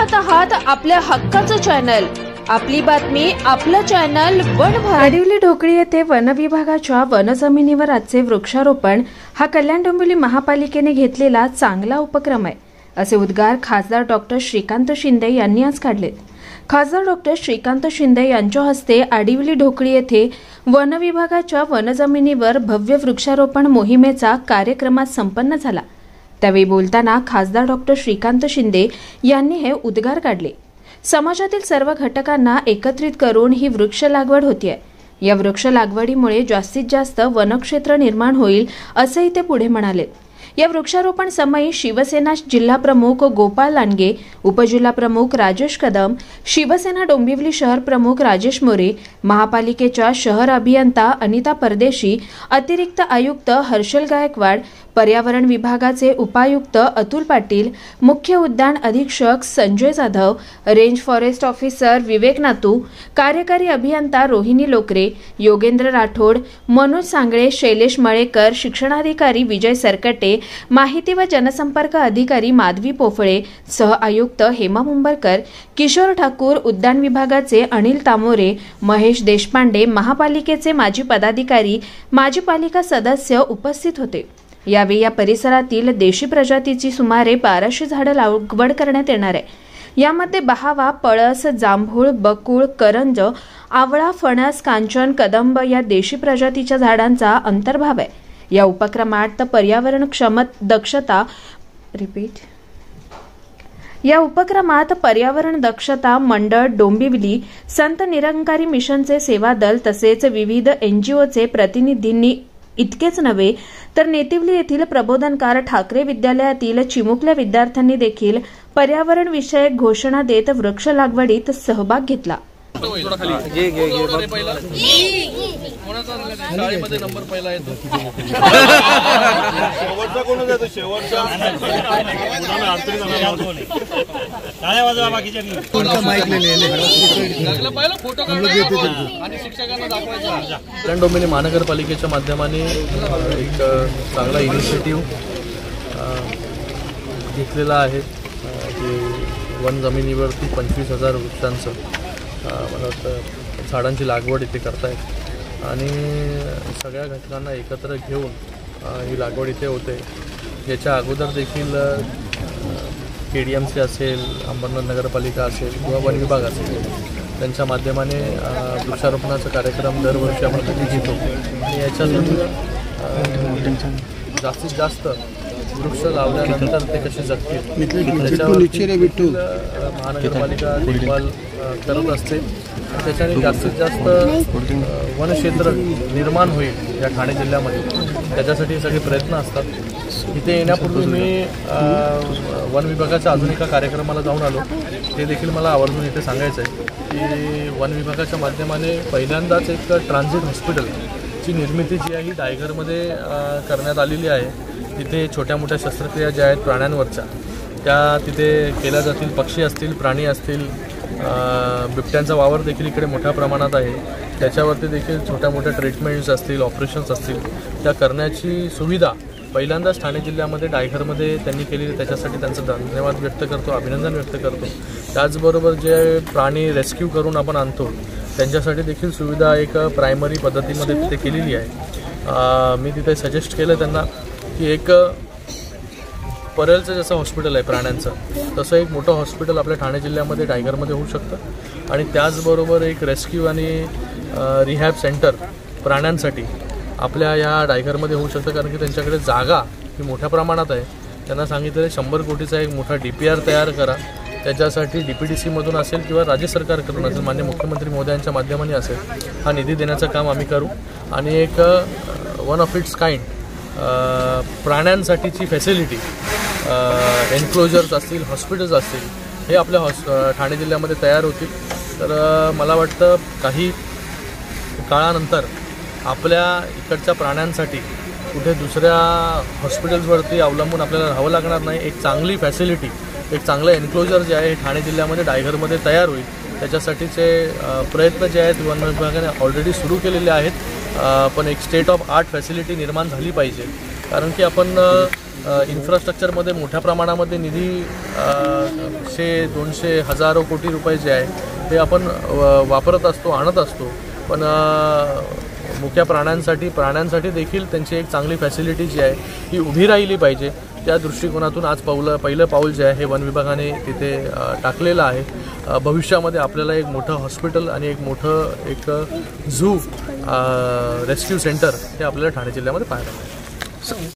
पाहत आहात आपल्या हक्काचं चॅनल, आपली बातमी, आपलं चॅनल वन भारत। आडिवली ढोकळी येथे वन विभागाच्या वनजमिनीवर आजचे वृक्षारोपण हा कल्याण डोंबिवली महापालिकेने घेतलेला चांगला उपक्रम आहे, असे उद्गार खासदार डॉक्टर श्रीकांत शिंदे यांनी आज काढलेत। खासदार डॉक्टर श्रीकांत शिंदे यांच्या हस्ते आडिवली ढोकळी येथे वन विभागाच्या वनजमिनीवर भव्य वृक्षारोपण मोहिमेचा कार्यक्रमात संपन्न झाला। त्यावेळी बोलताना खासदार डॉक्टर श्रीकांत शिंदे यांनी हे उद्गार काढले। समाजातील सर्व घटकांना एकत्रित करून ही वृक्ष लागवड होतीये। या वृक्ष लागवडीमुळे जास्तीत जास्त वनक्षेत्र निर्माण होईल, असेही ते पुढे म्हणाले। या वृक्षारोपण समयी शिवसेना जिल्हा प्रमुख गोपाळ लांडगे, उपजिल्हा प्रमुख राजेश कदम, शिवसेना डोंबिवली शहर प्रमुख राजेश मोरे, महापालिकेच्या शहर अभियंता अनिता परदेशी, अतिरिक्त आयुक्त हर्षल गायकवाड, पर्यावरण विभागाचे उपायुक्त अतुल पाटील, मुख्य उद्यान अधीक्षक Sanjay Jadhav, range forest officer Vivek Natu, कार्यकारी अभियंता रोहिणी लोकरे, योगेंद्र राठोड, मनोज सांगळे, शैलेश मळेकर, शिक्षणाधिकारी विजय सरकटे, माहिती व जनसंपर्क अधिकारी माधवी पोफळे, सह आयुक्त हेमा मुंबरकर, किशोर ठाकूर, उद्यान विभागाचे अनिल तामोरे, महेश देशपांडे, महापालिकेचे माजी पदाधिकारी, माजी पालिका सदस्य उपस्थित होते। यावेळी या परिसरातील देशी प्रजातीची सुमारे 1200 झाडं लागवड करण्यात येणार आहे। यामध्ये बहावा, पळस, जांभूळ, बकुळ, करंज, आवळा, फणस, कांचन, कदंब या देशी प्रजातीच्या झाडांचा अंतर्भाव आहे। या उपक्रमात पर्यावरण दक्षता मंडळ डोंबिवली, संत निरंकारी मिशनचे सेवा दल तसेच विविध NGOचे प्रतिनिधींनी इतकेच नव्हे तर नेतिवली येथील प्रबोधनकार ठाकरे विद्यालयातील चिमुकल्या विद्यार्थ्यांनी देखील पर्यावरण विषयक घोषणा देत वृक्ष लागवडीत सहभाग घेतला। कल्याण डोंबिवली महानगरपालिकेच्या माध्यमाने एक चांगला इनिशिएटिव्ह घेतलेला आहे की वन जमिनीवरती 25,000 वृक्षांचं मला वाटतं झाडांची लागवड इथे करतायत आणि सगळ्या घटकांना एकत्र घेऊन ही लागवड इथे होते। याच्या अगोदर देखील KDMC असेल, अंबरनाथ नगरपालिका असेल किंवा वन विभाग असेल, त्यांच्या माध्यमाने वृक्षारोपणाचा कार्यक्रम दरवर्षी आपण कधी घेतो आणि याच्यातून जास्तीत जास्त वृक्ष लावल्यानंतर ते कसे जगतील त्याच्यावर महानगरपालिका देखभाल करत असते। त्याच्याने जास्तीत जास्त वनक्षेत्र निर्माण होईल या ठाणे जिल्ह्यामध्ये, त्याच्यासाठी सगळे प्रयत्न असतात। इथे येण्यापूर्वी मी वन विभागाच्या अजून एका कार्यक्रमाला जाऊन आलो, ते देखील मला आवर्जून इथे सांगायचं आहे की वन विभागाच्या माध्यमाने पहिल्यांदाच एक ट्रान्झिट हॉस्पिटलची निर्मिती जी आहे ही डायघरमध्ये करण्यात आलेली आहे। तिथे छोट्या मोठ्या शस्त्रक्रिया ज्या आहेत प्राण्यांवरच्या त्या तिथे केल्या जातील। पक्षी असतील, प्राणी असतील, बिबट्यांचा वावर देखील इकडे मोठ्या प्रमाणात आहे, त्याच्यावरती देखील छोट्या मोठ्या ट्रीटमेंट्स असतील, ऑपरेशन्स असतील, त्या करण्याची सुविधा पहिल्यांदाच ठाणे जिल्ह्यामध्ये डायघरमध्ये त्यांनी केली। त्याच्यासाठी त्यांचं धन्यवाद व्यक्त करतो, अभिनंदन व्यक्त करतो। त्याचबरोबर जे प्राणी रेस्क्यू करून आपण आणतो त्यांच्यासाठी देखील सुविधा एक प्रायमरी पद्धतीमध्ये तिथे केलेली आहे। मी तिथे सजेस्ट केलं त्यांना की एक परेलचं जसं हॉस्पिटल आहे प्राण्यांचं, तसं एक मोठं हॉस्पिटल आपल्या ठाणे जिल्ह्यामध्ये डायघरमध्ये होऊ शकतं आणि त्याचबरोबर एक रेस्क्यू आणि रिहॅब सेंटर प्राण्यांसाठी आपल्या या डायघरमध्ये होऊ शकतं, कारण की त्यांच्याकडे जागा ही मोठ्या प्रमाणात आहे। त्यांना सांगितलं 100 कोटीचा एक मोठा DPR तयार करा, त्याच्यासाठी DPDC मधून असेल किंवा राज्य सरकारकडून असेल, माननीय मुख्यमंत्री महोदयांच्या माध्यमाने असेल, हा निधी देण्याचं काम आम्ही करू आणि एक वन ऑफ इट्स काइंड प्राण्यांसाठीची फॅसिलिटी, एन्क्लोजर्स असतील, हॉस्पिटल्स असतील, हे आपल्या ठाणे जिल्ह्यामध्ये तयार होतील। तर मला वाटतं काही काळानंतर आपल्या इकडच्या प्राण्यांसाठी कुठे दुसऱ्या हॉस्पिटल्सवरती अवलंबून आपल्याला राहावं लागणार नाही। एक चांगली फॅसिलिटी, एक चांगलं एन्क्लोजर जे आहे हे ठाणे जिल्ह्यामध्ये डायघरमध्ये तयार होईल। त्याच्यासाठीचे प्रयत्न जे आहेत वन विभागाने ऑलरेडी सुरू केलेले आहेत, पण एक स्टेट ऑफ आर्ट फॅसिलिटी निर्माण झाली पाहिजे, कारण की आपण इन्फ्रास्ट्रक्चरमध्ये मोठ्या प्रमाणामध्ये निधी 100, 200, हजारो कोटी रुपये जे आहे ते आपण वापरत असतो, आणत असतो, पण मुख्य प्राण्यांसाठी देखील त्यांची एक चांगली फॅसिलिटी जी आहे ही उभी राहिली पाहिजे. त्या दृष्टिकोनातून आज पहिलं पाऊल जे आहे हे वन विभागाने तिथे टाकलेलं आहे. भविष्यामध्ये आपल्याला एक मोठं हॉस्पिटल आणि एक मोठं एक झू रेस्क्यू सेंटर हे आपल्याला ठाणे जिल्ह्यामध्ये पाहायला मिळेल.